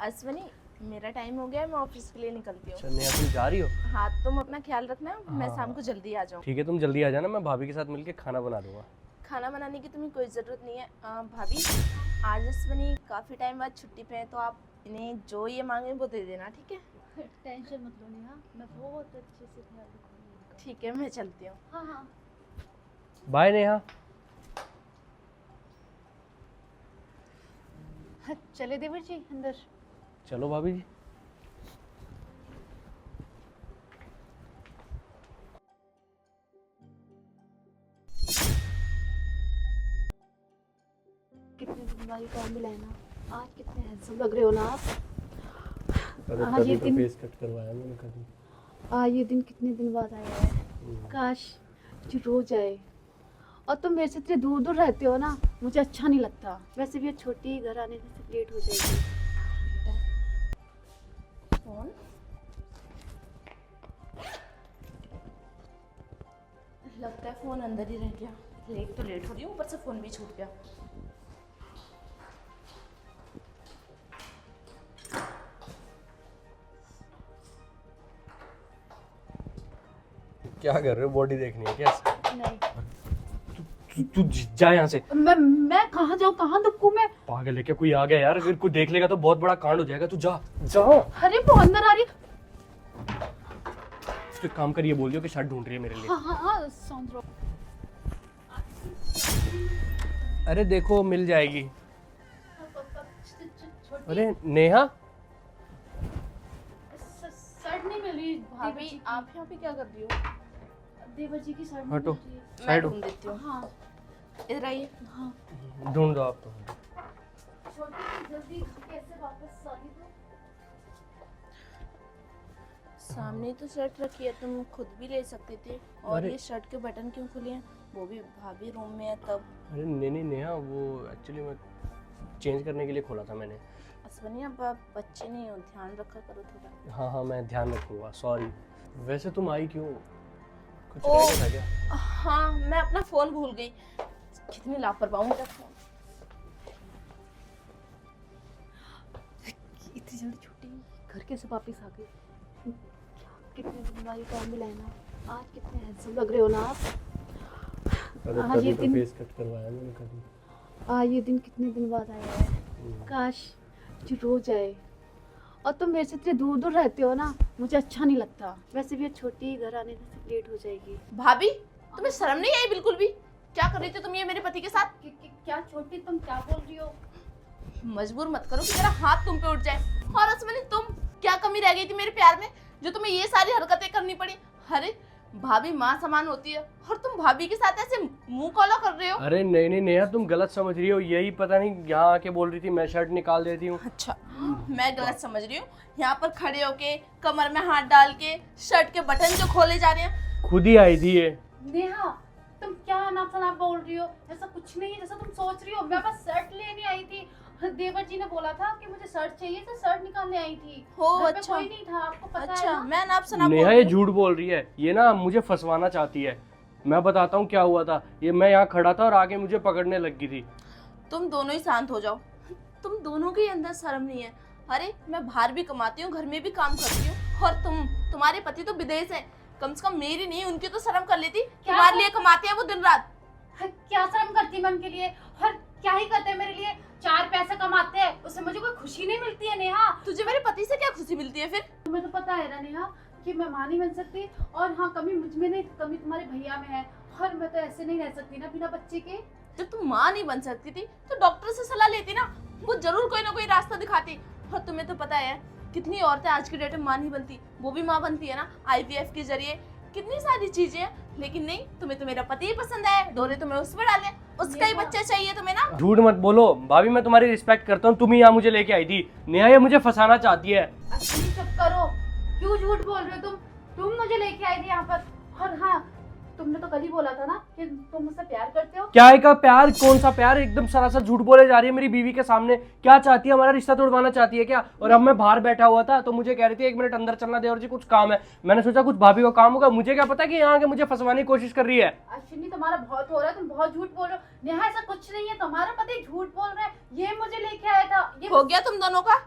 अश्वनी, मेरा टाइम हो गया है, मैं ऑफिस के लिए निकलती हूँ। अच्छा नेहा तुम जा रही हो? हाँ, तुम अपना ख्याल रखना, मैं हाँ, शाम को जल्दी आ जाऊँ। ठीक है तुम जल्दी आ जाना, मैं भाभी के साथ मिलके खाना बना दूंगा। खाना बनाने की तुम्हें कोई ज़रूरत नहीं है। भाभी, आज अश्वनी काफ़ी टाइम बाद छुट्टी पे है, तो आप इन्हें जो ये मांगे वो दे देना, ठीक है? टेंशन मत लो नेहा, मैं बहुत अच्छे से ख्याल रखूंगी। ठीक है, मैं चलती हूँ। हाँ हाँ। बाय नेहा। चले देवर जी अंदर। चलो भाभी जी। कितने दिन बाद काम मिला है ना, आज कितने हैंडसम लग रहे हो ना आप। अरे हाँ, तभी ये तो दिन- फेस कट करवाया मैंने कभी। आज ये दिन कितने दिन बाद आया है, काश जो रोज आए। और तुम मेरे से इतने दूर दूर रहते हो ना, मुझे अच्छा नहीं लगता। वैसे भी ये छोटी घर आने से लेट हो जाएगी। फोन लगता है फ़ोन अंदर ही रह गया। एक तो लेट हो रही हूँ, ऊपर से फ़ोन भी छूट गया। क्या कर रहे हो? बॉडी देखनी है क्या? नहीं, तू जा यहाँ से। मैं कहाँ जाऊँ, कहाँ दुखू मैं। पागल है क्या? कोई आ गया यार, अगर कोई देख लेगा तो बहुत बड़ा कांड हो जाएगा। तू जा जा। अरे वो अंदर आ रही है। उसको एक काम करिए, बोल दियो कि शर्ट ढूंढ रही है मेरे लिए। हाँ हाँ हाँ, समझ रहा हूँ। अरे देखो मिल जाएगी। छोटी अरे नेहा, शर्ट नहीं मिल रही भाभी, आप यहाँ पे क्या कर रही हो? देवर जी की शर्ट नहीं हटो। मिल रही है। मैं साइड हो। ढूंढ देती हूँ। हाँ इधर आइए। हाँ। ढूंढ दो आप तो। छोटी जल्दी कैसे वापस आ गई तो। सामने तो शर्ट रखी है, तुम खुद भी ले सकते थे। और अरे- ये शर्ट के बटन क्यों खुले हैं? वो भी भाभी रूम में है तब। अरे नहीं नेहा, वो एक्चुअली मैं चेंज करने के लिए खोला था मैंने। अश्वनी, अब आप बच्चे नहीं हो, ध्यान रखा करो थोड़ा। हाँ हाँ मैं ध्यान रखूंगा, सॉरी। वैसे तुम आई क्यों? कुछ ओ। रह गया था क्या? हाँ, मैं अपना फ़ोन भूल गई। कितनी लापरवाह हूँ मेरा फ़ोन। इतनी जल्दी छुट्टी, घर कैसे वापस आ गई। कितने दिन बाद काम मिला है ना, आज कितने हैंडसम लग रहे हो ना आप। अरे हाँ, ये तभी तो दिन- फेस कट करवाया मैंने कभी। आज ये दिन कितने दिन बाद आया है, काश जो रोज आए। और तुम मेरे से इतने दूर दूर रहते हो ना, मुझे अच्छा नहीं लगता। वैसे भी ये छोटी घर आने से लेट हो जाएगी। भाभी, तुम्हें शर्म नहीं आई बिल्कुल भी? क्या कर रही थी तुम ये मेरे पति के साथ? क्या छोटी, तुम क्या बोल रही हो। मजबूर मत करो कि मेरा हाथ तुम पे उठ जाए। और अश्वनी, तुम क्या कमी रह गई थी मेरे प्यार में जो तुम्हें ये सारी हरकतें करनी पड़ी? अरे भाभी माँ समान होती है और तुम भाभी के साथ ऐसे मुंह काला कर रहे हो। अरे नहीं नेहा, तुम गलत समझ रही हो। यही पता नहीं यहाँ आके बोल रही थी मैं शर्ट निकाल देती हूँ। अच्छा, मैं गलत समझ रही हूँ। यहाँ पर खड़े होके कमर में हाथ डाल के शर्ट के बटन जो खोले जा रहे हैं। खुद ही आई थी ये। नेहा, तुम क्या अनाप शनाप बोल रही हो। ऐसा कुछ नहीं है जैसा तुम सोच रही हो। मैं बस शर्ट लेने आई थी। देवर जी ने बोला था कि मुझे शर्ट चाहिए, तो शर्ट निकालने आई थी। हो घर पे अच्छा। कोई नहीं था, आपको पता है अच्छा, ना? मैं नाप सनाप बोल नेहा रही ये हूँ। झूठ बोल रही है, ये ना मुझे फंसवाना चाहती है। मैं बताता हूँ क्या हुआ था। ये मैं यहाँ खड़ा था और आगे मुझे पकड़ने लगी थी। तुम दोनों ही शांत हो जाओ। तुम दोनों के अंदर शर्म नहीं है। अरे मैं बाहर भी कमाती हूँ, घर में भी काम करती हूँ, और तुम्हारे पति तो विदेश है। कम से कम मेरी नहीं, उनकी तो शर्म कर लेती। तुम्हारे लिए कमाते हैं वो दिन रात। क्या शर्म करती मैं उनके लिए, और क्या ही करते हैं मेरे लिए। 4 पैसे कमाते हैं, उससे मुझे कोई खुशी नहीं मिलती है नेहा। तुझे मेरे पति से क्या खुशी मिलती है फिर? तुम्हें तो पता है ना नेहा कि मैं मां नहीं बन सकती। और हाँ, कमी मुझ में नहीं, कमी तुम्हारे भैया में है। और मैं तो ऐसे नहीं रह सकती ना बिना बच्चे के। जब तुम माँ नहीं बन सकती थी तो डॉक्टर से सलाह लेती ना, वो जरूर कोई ना कोई रास्ता दिखाती। और तुम्हें तो पता है कितनी औरतें आज की डेट में माँ नहीं बनती, वो भी माँ बनती है ना IVF के जरिए। कितनी सारी चीजें हैं, लेकिन नहीं, तुम्हें तो मेरा पति ही पसंद है। डोरे तुम्हें उस पर डाले, उसका ही बच्चा चाहिए तुम्हें ना। झूठ मत बोलो भाभी, मैं तुम्हारी रिस्पेक्ट करता हूँ। तुम ही यहाँ मुझे लेके आई थी। नेहा ये मुझे फंसाना चाहती है। अश्विनी चुप करो, क्यों झूठ बोल रहे हो तुम मुझे लेके आई थी यहाँ पर। और हाँ, तुमने तो कल ही बोला था ना कि तुम मुझसे प्यार करते हो। क्या है का प्यार? कौन सा प्यार? एकदम सरासर झूठ बोले जा रही है मेरी बीवी के सामने। क्या चाहती है? हमारा रिश्ता तोड़वाना चाहती है क्या? और अब मैं बाहर बैठा हुआ था तो मुझे कह रही थी 1 मिनट अंदर चलना देवर जी, कुछ काम है। मैंने सोचा कुछ भाभी को काम होगा। मुझे क्या पता कि यहाँ आके मुझे फंसवाने की कोशिश कर रही है। अश्विनी, तुम्हारा बहुत हो रहा है, तुम बहुत झूठ बोल रहे हो। नेहा ऐसा कुछ नहीं है, तुम्हारा पति झूठ बोल रहा है। ये मुझे लेके आया था। ये हो गया तुम दोनों का?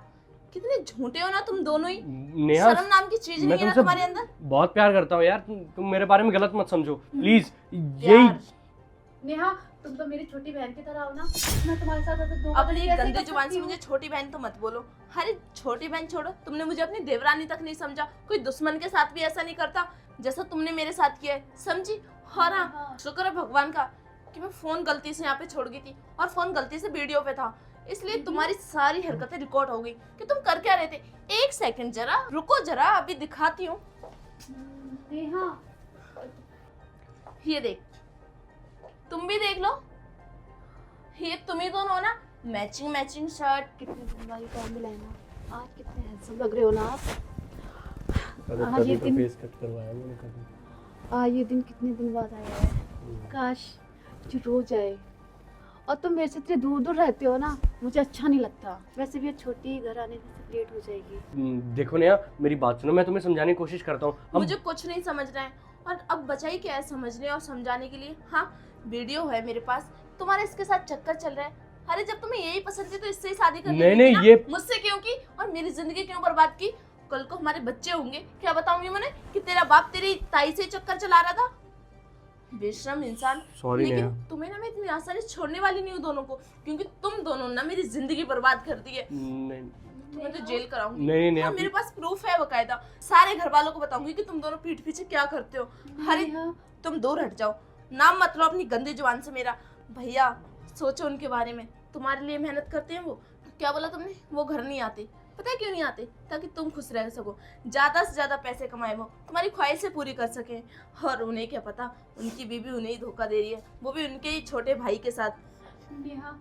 कितने झूठे हो ना तुम दोनों ही। नेहा शर्म नाम की चीज मैं नहीं है ना तुमसे तुम्हारे अंदर। बहुत प्यार करता हूँ यार, तुम मेरे बारे में गलत मत समझो प्लीज। यही प्यार। नेहा तुम तो मेरी छोटी बहन की तरह हो ना, मैं तुम्हारे साथ ऐसे धोखा अपनी कैसे गंदी कर जुबान सकती से हूँ? मुझे छोटी बहन तो मत बोलो। अरे छोटी बहन छोड़ो, तुमने मुझे अपनी देवरानी तक नहीं समझा। कोई दुश्मन के साथ भी ऐसा नहीं करता जैसा तुमने मेरे साथ किया है, समझी। और हाँ, शुक्र है भगवान का कि मैं फोन गलती से यहाँ पे छोड़ गई थी और फोन गलती से वीडियो पे था, इसलिए तुम्हारी सारी हरकतें रिकॉर्ड हो गई कि तुम कर क्या रहे थे। एक सेकंड जरा रुको, जरा अभी दिखाती हूँ। नेहा ये देख, तुम भी देख लो, ये तुम ही दोनों हो ना, मैचिंग मैचिंग शर्ट। कितने दिन बाद टाइम मिला है ना, आज कितने हैंडसम लग रहे हो ना आप। कभी ये तो दिन फेस कट करवाया मैंने कभी। ये दिन कितने दिन बाद आया है, काश जो रोज आए। और तुम मेरे से इतने दूर दूर रहते हो ना, मुझे अच्छा नहीं लगता। वैसे भी ये छोटी घर आने से लेट हो जाएगी। देखो नेहा मेरी बात सुनो, मैं तुम्हें समझाने की कोशिश करता हूँ। मुझे कुछ नहीं समझ रहे हैं और अब बचा ही क्या है समझने और समझाने के लिए। हाँ, वीडियो है मेरे पास, तुम्हारा इसके साथ चक्कर चल रहा है। अरे जब तुम्हें यही पसंद थी तो इससे ही शादी कर लेती नहीं, ना। ये- मुझसे क्यों की और मेरी जिंदगी क्यों बर्बाद की। कल को हमारे बच्चे होंगे, क्या बताऊंगी मैंने कि तेरा बाप तेरी ताई से चक्कर चला रहा था। बेशरम इंसान। सॉरी लेकिन नेहा। तुम्हें ना मैं इतनी आसानी से छोड़ने वाली नहीं हूँ दोनों को, क्योंकि तुम दोनों ना मेरी जिंदगी बर्बाद कर दी है। नहीं तुम्हें तो जेल कराऊंगी। नहीं नेहा, और मेरे पास प्रूफ है बकायदा, सारे घर वालों को बताऊंगी कि तुम दोनों पीठ पीछे क्या करते हो। अरे नेहा, तुम दूर हट जाओ, नाम मत लो अपनी गंदी जुबान से मेरा। भैया सोचो उनके बारे में, तुम्हारे लिए मेहनत करते हैं वो। क्या बोला तुमने, वो घर नहीं आते। पता है क्यों नहीं आते, ताकि तुम खुश रह सको, ज्यादा से ज्यादा पैसे कमाए, वो तुम्हारी ख्वाहिशें पूरी कर सके। और उन्हें क्या पता, उनकी बीवी उन्हें ही धोखा दे रही है, वो भी उनके ही छोटे भाई के साथ। नेहा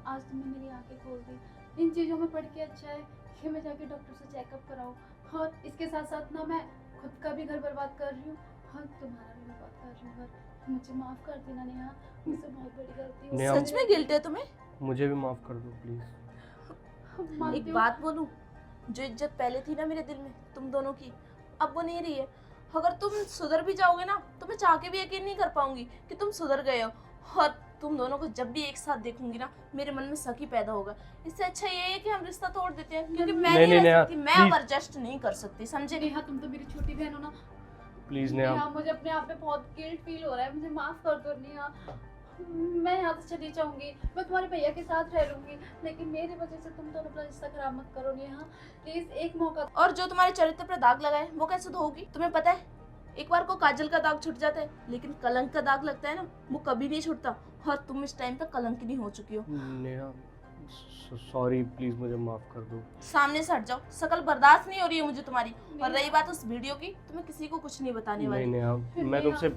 आज तुमने मेरी आंखें खोल दी। इन चीज़ों में पढ़ के अच्छा है कि मैं जाके डॉक्टर से चेकअप कराऊँ, और इसके साथ साथ ना मैं खुद का भी घर बर्बाद कर रही हूँ और तुम्हारा भी बर्बाद कर रही हूँ। मुझे माफ़ कर देना नेहा, मुझसे बहुत बड़ी गलती हो नेहा, सच में गिल्ट है तुम्हें। मुझे भी माफ कर दो प्लीज। मानती एक हूँ। बात बोलूं, जो इज्जत पहले थी ना मेरे दिल में तुम दोनों की, अब वो नहीं रही है। अगर तुम सुधर भी जाओगे ना तो मैं चाह के भी यकीन नहीं कर पाऊंगी कि तुम सुधर गए हो। और तुम दोनों को जब भी एक साथ देखूंगी ना, मेरे मन में शक ही पैदा होगा। इससे अच्छा ये है कि हम रिश्ता तोड़ देते हैं, क्योंकि मैं नहीं, नहीं नहीं, रह सकती, मैं please। अब एडजस्ट नहीं कर सकती, समझे। नेहा तुम तो मेरी छोटी बहन हो ना। प्लीज नेहा। नेहा मुझे अपने आप पे बहुत गिल्ट फील हो रहा है, मुझे माफ कर दो नेहा। मैं यहाँ से चली जाऊंगी, मैं तुम्हारे भैया के साथ रह लूंगी, लेकिन मेरी वजह से तुम दोनों अपना रिश्ता खराब मत करो नेहा, प्लीज एक मौका। और जो तुम्हारे चरित्र पर दाग लगा है वो कैसे धोगी, तुम्हें पता है। एक बार को काजल का दाग छूट जाता है, लेकिन कलंक का दाग लगता है ना, वो कभी नहीं छूटता। और तुम इस टाइम तक कलंकिनी हो चुकी हो। नेहा सॉरी, प्लीज मुझे माफ कर दो। सामने से हट जाओ, शकल बर्दाश्त नहीं हो रही है मुझे तुम्हारी। और रही बात उस वीडियो की, तो मैं किसी को कुछ नहीं बताने नहीं वाली। नेहा, मैं तुमसे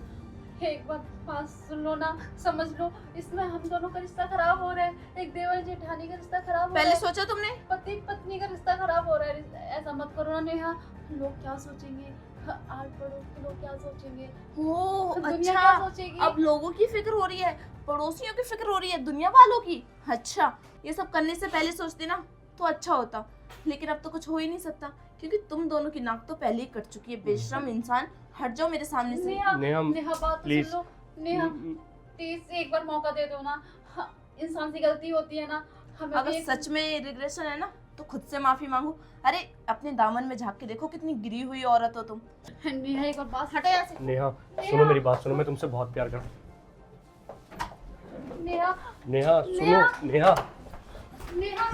एक बात सुन लो ना, समझ लो, इसमें हम दोनों का रिश्ता खराब हो रहा है, एक देवर जेठानी का रिश्ता खराब हो रहा पहले है, सोचा तुमने। पति पत्नी का रिश्ता खराब हो रहा है। ऐसा मत करो ना नेहा, लोग क्या सोचेंगे, आस पड़ोस के लोग क्या सोचेंगे, ओ दुनिया अच्छा, क्या सोचेगी। अब लोगों की फिक्र हो रही है, पड़ोसियों की फिक्र हो रही है, दुनिया वालों की। अच्छा, ये सब करने से पहले सोचते ना तो अच्छा होता, लेकिन अब तो कुछ हो ही नहीं सकता, क्योंकि तुम दोनों की नाक तो पहले ही कट चुकी है। बेशरम इंसान, हट जाओ मेरे सामने से। नेहा नेहा, नेहा बात तो please। Soon low Neha, please एक बार मौका दे दो ना। हाँ, इंसान से गलती होती है ना, हमें भी अगर एक- सच में रिग्रेशन है ना तो खुद से माफी मांगो। अरे अपने दामन में झांक के देखो, कितनी गिरी हुई औरत हो तुम। नेहा एक और बात हटो यहाँ से। नेहा सुनो मेरी बात सुनो, मैं तुमसे बहुत प्यार करता हूँ। नेहा नेहा सुनो नेहा। नेहा